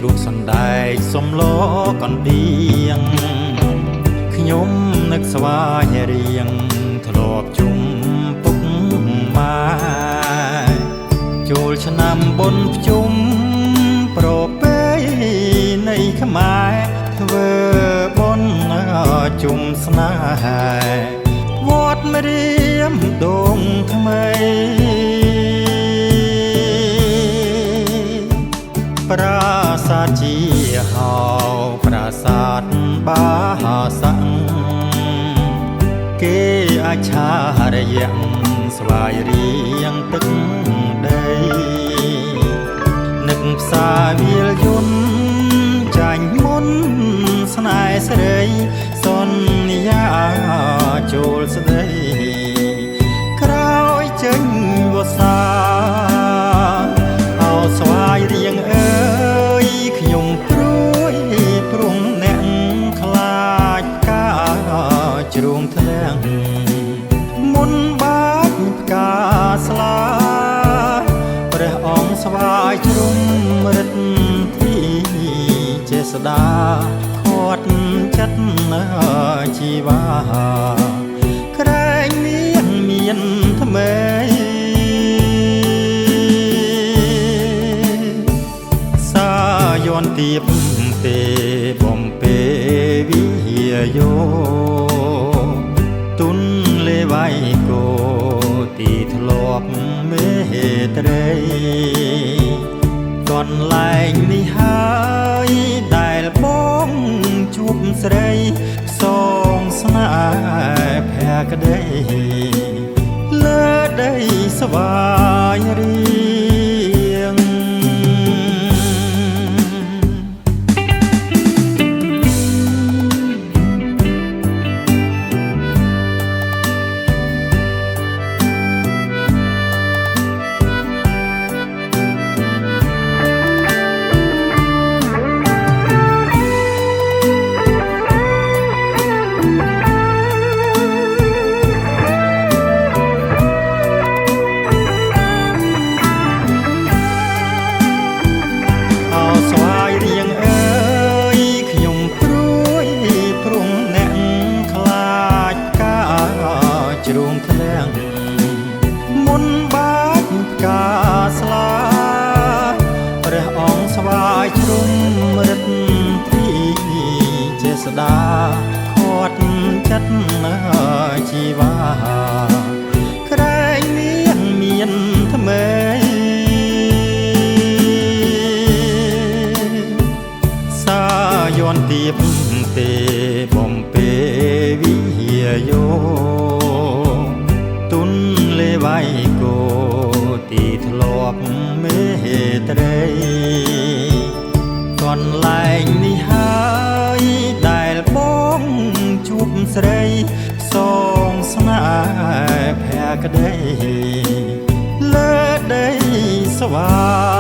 ជ្រូកសណ្ដែកសំឡកណ្ដៀងខ្ញុំនឹកស្វាយរៀងធ្លាប់ជុំពុកម៉ែចូលឆ្នាំបុណ្យភ្ជុំប្រពៃនៃខ្មែរធ្វើបុណ្យជុំស្នេហ៍វត្តម្រាមដងថ្មីប្រាសាទជាហៅប្រាសាទបាស័កគេអាឆារយៈស្វាយរៀងទឹកដីនឹកផ្សារវាលយន្តចាញ់មុនស្នេហ៍ស្រីសន្យាចូលស្ដីក្រោយចេញវស្សាអោស្វាយរៀងអើយខ្ញុំព្រួយព្រំអ្នកខ្លាចកាជ្រុងធ្លាំងមុនបាច់ផ្កាស្លាព្រះអង្គស្វាយជ្រុំរិទ្ធទីចេស្តាខាត់ចិត្តជីវាក្រែងមានថ្មីសាយន្តទៀបទេបំពេវិយោទុនលេវៃគោទីធ្លាប់មេត្រីកន្លែងនេះហើយដែលបងជួបស្រីសងស្នេហ៍ភក្តីលើដីស្វាយរៀងជ្រុងធ្លាំងមុនបាច់ផ្កាស្លាព្រះអង្គស្វាយជ្រុំរិទ្ធទីចេស្តាខាត់ចិត្តជីវាក្រែងមានថ្មីសាយន្តទៀបទេបំពេវិយោទុនលេវៃគោទីធ្លាប់មេត្រីកន្លែងនេះហើយដែលបងជួបស្រីសងស្នេហ៍ភក្តីលើដីស្វា